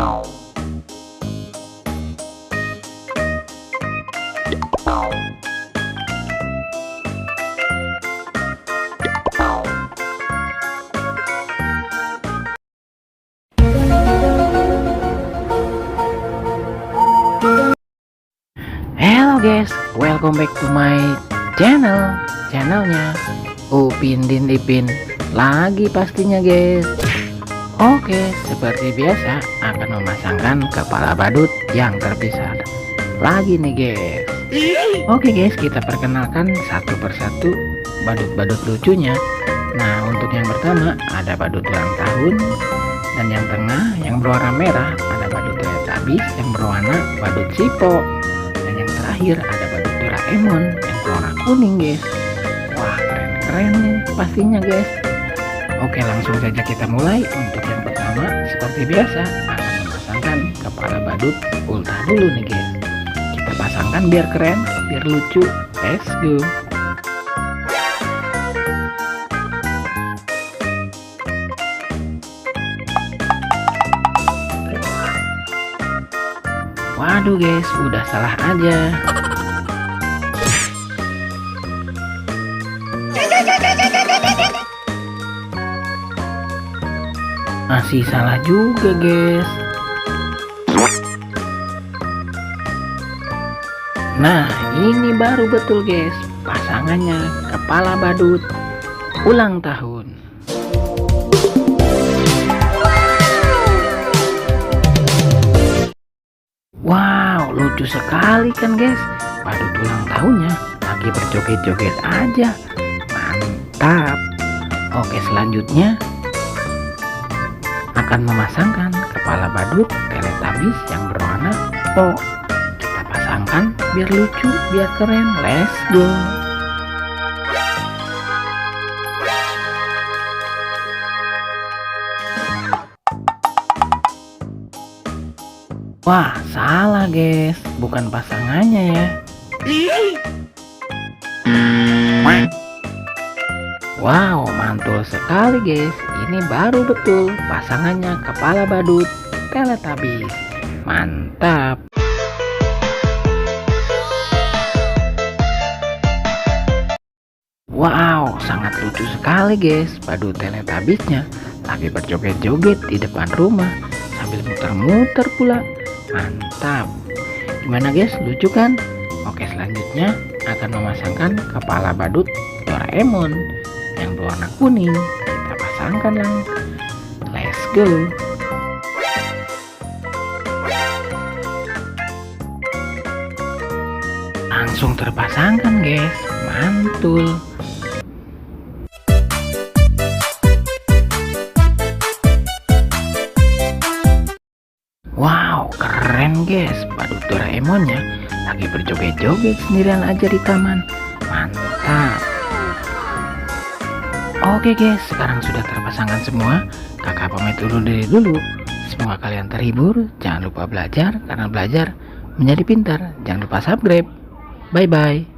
Hello guys, welcome back to my channelnya Upin Din Ipin lagi pastinya guys. Oke, seperti biasa akan memasangkan kepala badut yang terpisah lagi nih guys. Oke guys, kita perkenalkan satu persatu badut-badut lucunya. Nah, untuk yang pertama ada badut ulang tahun, dan yang tengah yang berwarna merah ada badut Teletubbies yang berwarna badut Sipo. Yang terakhir ada badut Doraemon yang berwarna kuning guys. Wah, keren-keren nih pastinya guys. Oke, langsung saja kita mulai. Untuk yang pertama seperti biasa akan memasangkan kepala badut ulta dulu nih guys. Kita pasangkan biar keren, biar lucu. Let's go. Waduh guys, udah salah aja. Masih salah juga guys. Nah, ini baru betul guys, pasangannya kepala badut ulang tahun. Wow, lucu sekali kan guys. Badut ulang tahunnya lagi berjoget-joget aja. Mantap. Oke, selanjutnya akan memasangkan kepala badut Teletubbies yang berwarna O. Kita pasangkan biar lucu, biar keren. Let's go. Wah, salah guys, bukan pasangannya ya. Wow, mantul sekali guys. Ini baru betul pasangannya kepala badut Teletubbies. Mantap. Wow, sangat lucu sekali guys. Badut Teletubbiesnya lagi berjoget-joget di depan rumah sambil muter-muter pula. Mantap. Gimana guys, lucu kan? Oke, selanjutnya akan memasangkan kepala badut Doraemon yang berwarna kuning. Kita pasangkan lang. Let's go. Langsung terpasangkan guys. Mantul. Wow, keren guys. Badut Doraemonnya lagi berjoget-joget sendirian aja di taman. Mantap. Oke guys, sekarang sudah terpasangkan semua. Kakak pamit dulu dulu. Semoga kalian terhibur. Jangan lupa belajar, karena belajar menjadi pintar. Jangan lupa subscribe. Bye bye.